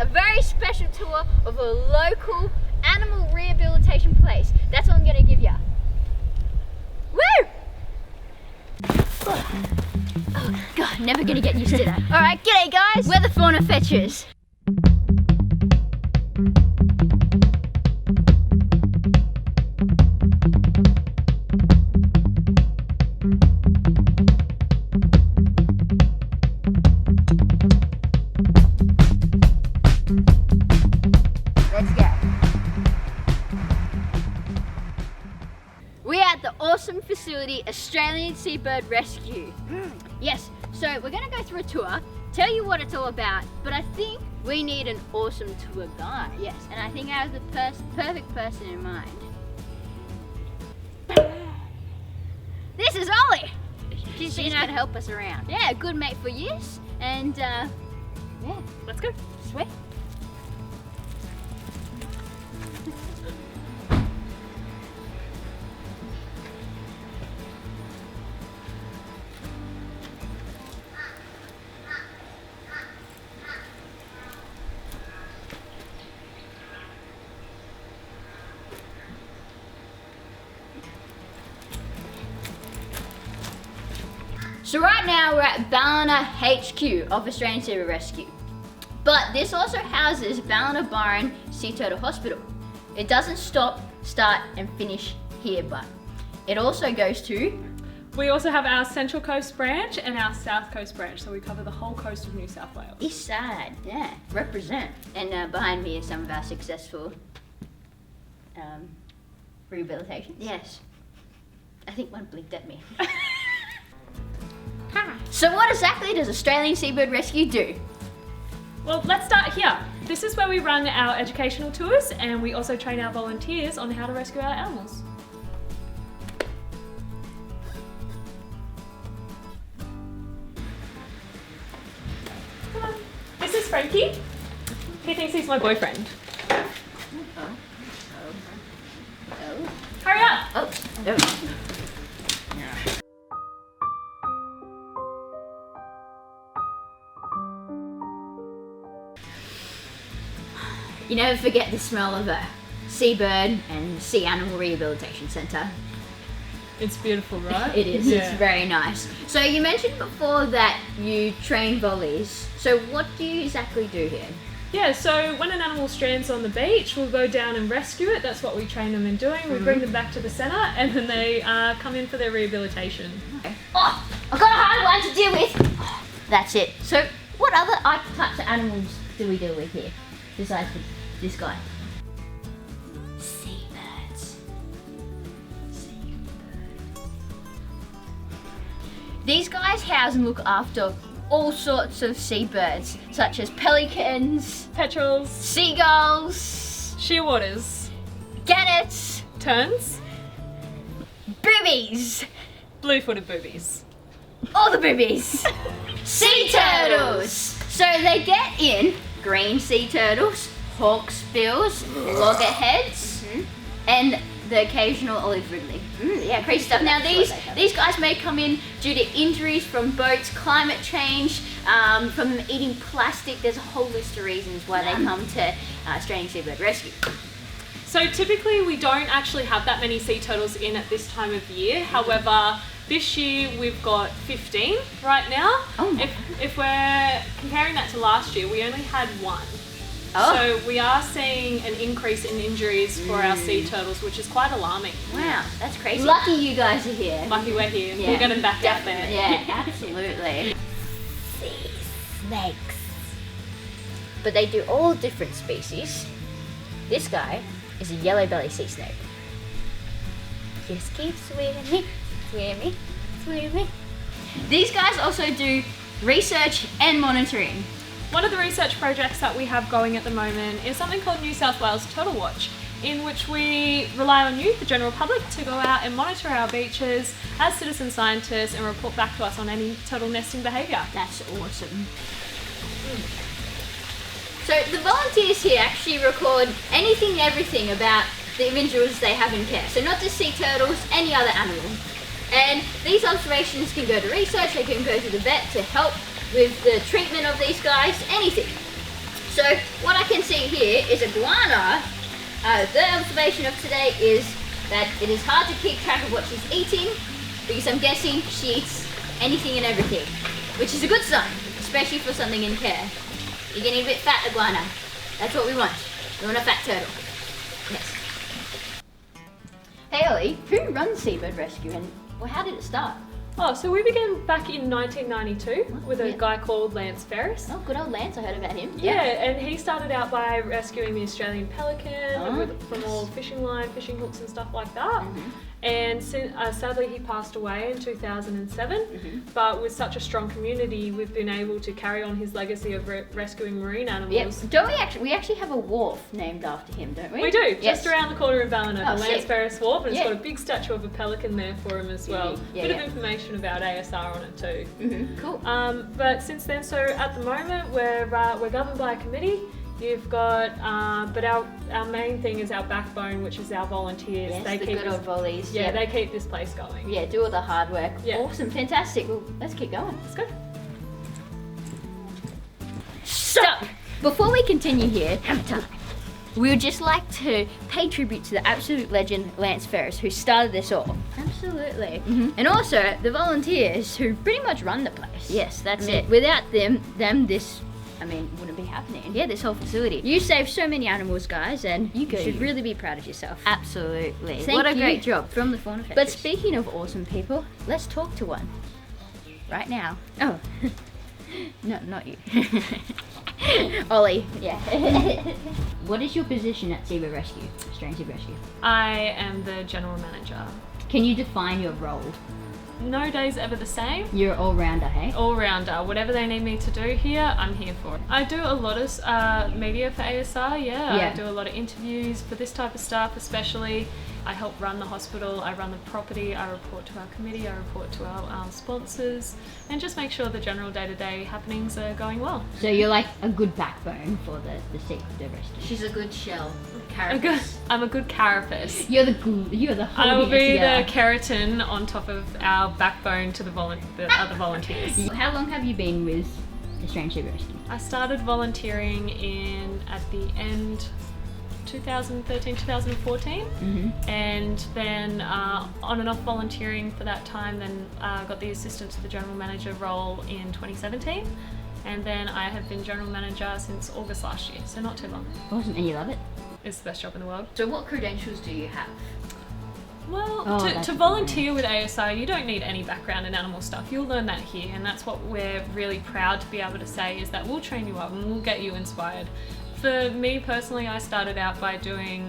a very special tour of a local animal rehabilitation place. That's all I'm gonna give ya. Woo! Oh God, never gonna get used to that. Alright, g'day guys, we're the Fauna Fetchers. Let's go. We're at the awesome facility, Australian Seabird Rescue. Yes, so we're gonna go through a tour, tell you what it's all about, but I think we need an awesome tour guide. Yes, and I think I have the perfect person in mind. This is Olly. She's gonna help us around. Yeah, a good mate for years, and yeah, Let's go. sweet. So right now we're at Ballina HQ of Australian Seabird Rescue. But this also houses Ballina-Byron Sea Turtle Hospital. It doesn't stop, start and finish here, but it also goes to... We also have our Central Coast branch and our South Coast branch, so we cover the whole coast of New South Wales. East side, yeah, represent. And behind me is some of our successful rehabilitations. Yes. I think one blinked at me. So what exactly does Australian Seabird Rescue do? Well, let's start here. This is where we run our educational tours, and we also train our volunteers on how to rescue our animals. Come on. This is Frankie. He thinks he's my boyfriend. Hurry up! Oh, no. You never forget the smell of a seabird and sea animal rehabilitation centre. It's beautiful, right? It is, It's very nice. So you mentioned before that you train volleys. So what do you exactly do here? Yeah, so when an animal strands on the beach, we'll go down and rescue it. That's what we train them in doing. We bring them back to the centre, and then they come in for their rehabilitation. Okay. Oh, I've got a hard one to deal with. Oh, that's it. So what other types of animals do we deal with here, besides this guy? Seabirds. These guys house and look after all sorts of seabirds, such as pelicans, Petrels, seagulls, shearwaters, gannets, terns, boobies, blue-footed boobies. all the boobies, sea turtles. So they get in green sea turtles, hawksbills, loggerheads, and the occasional olive ridley. Yeah, crazy stuff. Now these guys may come in due to injuries from boats, climate change, from them eating plastic. There's a whole list of reasons why they come to Australian Seabird Rescue. So typically we don't actually have that many sea turtles in at this time of year. However, this year we've got 15 right now. Oh my if we're comparing that to last year, we only had one. Oh. So we are seeing an increase in injuries for our sea turtles, which is quite alarming. Wow, that's crazy. Lucky you guys are here. Lucky we're here. Yeah. We'll get them back out there. Yeah, absolutely. Sea snakes. But they do all different species. This guy is a yellow belly sea snake. Just keep swimming, swimming, swimming. These guys also do research and monitoring. One of the research projects that we have going at the moment is something called New South Wales Turtle Watch, in which we rely on you, the general public, to go out and monitor our beaches as citizen scientists and report back to us on any turtle nesting behaviour. That's awesome. So the volunteers here actually record anything and everything about the individuals they have in care. So not just sea turtles, any other animal. And these observations can go to research, they can go to the vet to help with the treatment of these guys, anything. So what I can see here is iguana. The observation of today is that it is hard to keep track of what she's eating because I'm guessing she eats anything and everything, which is a good sign, especially for something in care. You're getting a bit fat, iguana. That's what we want. We want a fat turtle. Yes. Hey Ollie, who runs Seabird Rescue and how did it start? Oh, so we began back in 1992 with a guy called Lance Ferris. Oh, good old Lance, I heard about him. Yeah, and he started out by rescuing the Australian pelican from all fishing line, fishing hooks and stuff like that. And sadly he passed away in 2007, but with such a strong community we've been able to carry on his legacy of rescuing marine animals. Yep. Don't we actually have a wharf named after him, don't we? We do, just around the corner in Ballina, the Lance sick. Ferris Wharf, and it's got a big statue of a pelican there for him as well. Bit of information about ASR on it too. Cool. But since then, so at the moment we're governed by a committee. You've got, but our main thing is our backbone, which is our volunteers. Yes, they the keep good old volleys. Yeah, they keep this place going. Yeah, do all the hard work. Yeah. Awesome, fantastic. Well, let's keep going. Let's go. Stop! Before we continue here, hammer time. We would just like to pay tribute to the absolute legend Lance Ferris, who started this all. Absolutely. And also the volunteers who pretty much run the place. Yes, that's it. Without them this wouldn't be happening. Yeah, this whole facility. You saved so many animals, guys, and you should really be proud of yourself. Absolutely. What a great job from the Fauna. But speaking of awesome people, let's talk to one. Right now. Oh. No, not you. Ollie. Yeah. What is your position at Seabird Rescue, Australian Seabird Rescue? I am the general manager. Can you define your role? No day's ever the same. You're all-rounder, hey? All-rounder. Whatever they need me to do here, I'm here for it. I do a lot of media for ASR, I do a lot of interviews for this type of stuff especially. I help run the hospital, I run the property, I report to our committee, I report to our sponsors, and just make sure the general day-to-day happenings are going well. So you're like a good backbone for the Seabird Rescue. She's a good shell. I'm a good carapace. You're the I will be the keratin on top of our backbone to the other volunteers. How long have you been with Australian Seabird Rescue? I started volunteering at the end 2013, 2014, and then on and off volunteering for that time, then got the assistant to the general manager role in 2017, and then I have been general manager since August last year, so not too long. Awesome, and you love it? It's the best job in the world. So what credentials do you have? Well, to volunteer with ASI, you don't need any background in animal stuff. You'll learn that here, and that's what we're really proud to be able to say, is that we'll train you up and we'll get you inspired. For me personally, I started out by doing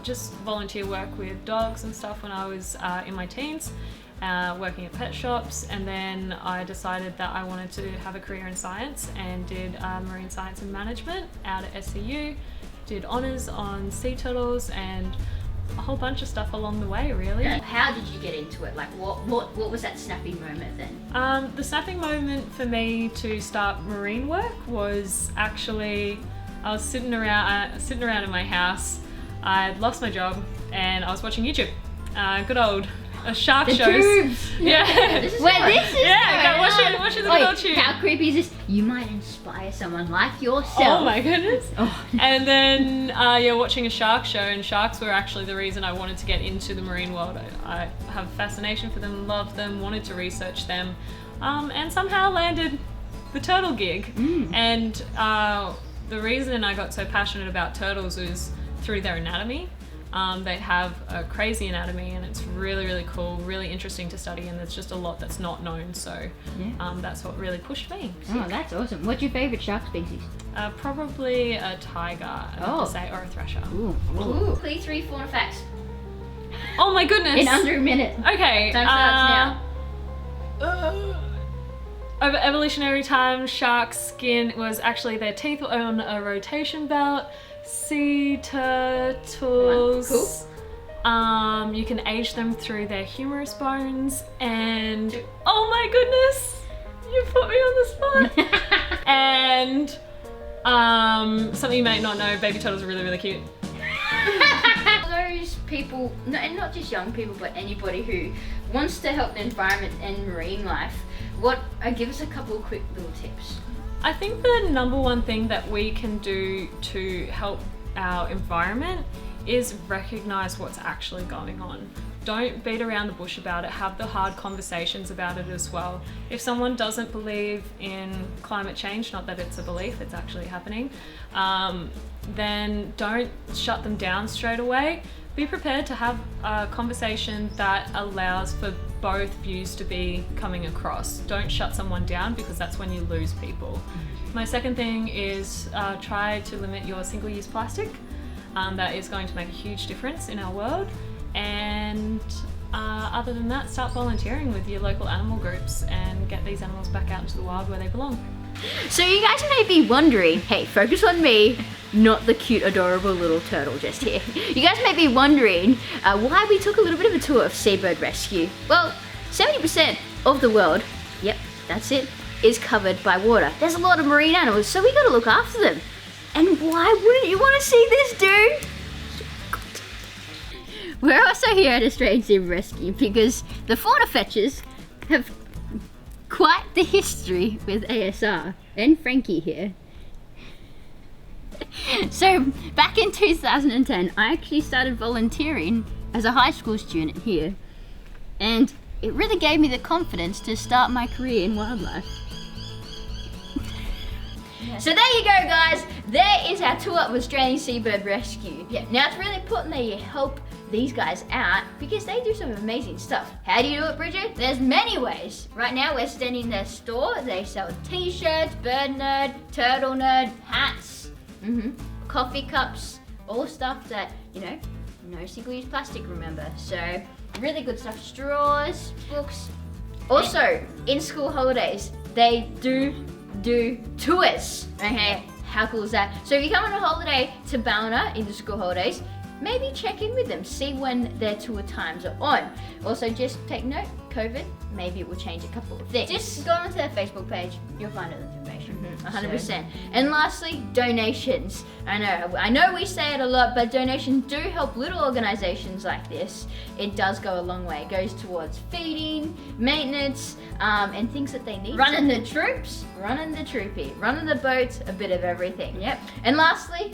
just volunteer work with dogs and stuff when I was in my teens, working at pet shops, and then I decided that I wanted to have a career in science and did marine science and management out at SCU, did honours on sea turtles and a whole bunch of stuff along the way, really. How did you get into it? Like, what was that snapping moment then? The snapping moment for me to start marine work was actually, I was sitting around in my house. I'd lost my job and I was watching YouTube. Good old shark shows. Tubes. Yeah. This is watching the good old tube. How creepy is this? You might inspire someone like yourself. Oh my goodness. Oh. And then watching a shark show, and sharks were actually the reason I wanted to get into the marine world. I have a fascination for them, love them, wanted to research them, and somehow landed the turtle gig. And the reason I got so passionate about turtles is through their anatomy. They have a crazy anatomy, and it's really, really cool, really interesting to study, and there's just a lot that's not known, so that's what really pushed me. Oh, that's awesome. What's your favourite shark species? Probably a tiger, I have to say, or a thrasher. Ooh. Please 3 fauna facts. Oh my goodness! In under a minute. Okay. Time starts now. Over evolutionary time, sharks' skin was actually their teeth on a rotation belt. Sea turtles. Cool. You can age them through their humerus bones, and oh my goodness, you put me on the spot. And something you may not know, baby turtles are really, really cute. Those people, and not just young people, but anybody who wants to help the environment and marine life, give us a couple of quick little tips. I think the number one thing that we can do to help our environment is recognize what's actually going on. Don't beat around the bush about it, have the hard conversations about it as well. If someone doesn't believe in climate change, not that it's a belief, it's actually happening, then don't shut them down straight away. Be prepared to have a conversation that allows for both views to be coming across. Don't shut someone down, because that's when you lose people. My second thing is try to limit your single-use plastic. That is going to make a huge difference in our world. And other than that, start volunteering with your local animal groups and get these animals back out into the wild where they belong. So you guys may be wondering, hey, focus on me, not the cute, adorable little turtle just here. You guys may be wondering why we took a little bit of a tour of Seabird Rescue. Well, 70% of the world, yep, that's it, is covered by water. There's a lot of marine animals, so we gotta look after them. And why wouldn't you want to see this, dude? We're also here at Australian Seabird Rescue because the fauna fetchers have quite the history with ASR and Frankie here. So back in 2010, I actually started volunteering as a high school student here, and it really gave me the confidence to start my career in wildlife. So there you go, guys. There is our tour of Australian Seabird Rescue. Yeah. Now it's really important that you help these guys out because they do some amazing stuff. How do you do it, Bridget? There's many ways. Right now we're standing in their store. They sell t-shirts, bird nerd, turtle nerd, hats, coffee cups, all stuff that, you know, no single-use plastic, remember. So really good stuff. Straws, books. Also, in school holidays, they do tours. Okay, how cool is that? So if you come on a holiday to Ballina in the school holidays, maybe check in with them, see when their tour times are on. Also, just take note, COVID, maybe it will change a couple of things. Just go onto their Facebook page, you'll find all the information. 100%. And lastly, donations. I know we say it a lot, but donations do help little organizations like this. It does go a long way. It goes towards feeding, maintenance, and things that they need. Running the troops, running the troopy, running the boats, a bit of everything. Yep. And lastly,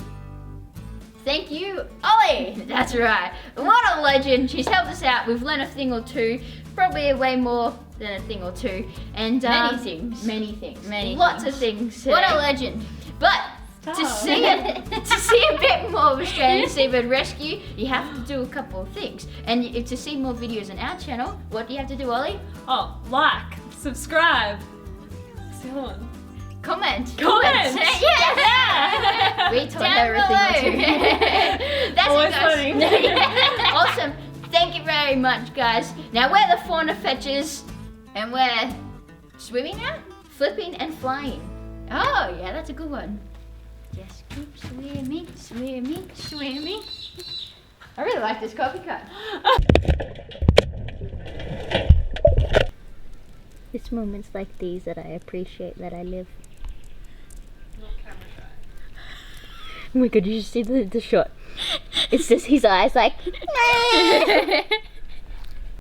thank you, Olly. That's right. What a legend. She's helped us out. We've learned a thing or two, probably way more than a thing or two. And many things. Lots of things. Today. What a legend. But to see a bit more of Australian Seabird Rescue, you have to do a couple of things. And to see more videos on our channel, what do you have to do, Olly? Oh, like, subscribe. What's the other one? Comment. Yeah. We taught her everything too. That's Always it, guys. Awesome. Thank you very much, guys. Now we're the fauna fetchers, and we're swimming now, flipping and flying. Oh yeah, that's a good one. Just keep swimming, swimming, swimming. I really like this coffee cup. It's moments like these that I appreciate that I live. Oh my god, you should see the shot. It's just his eyes like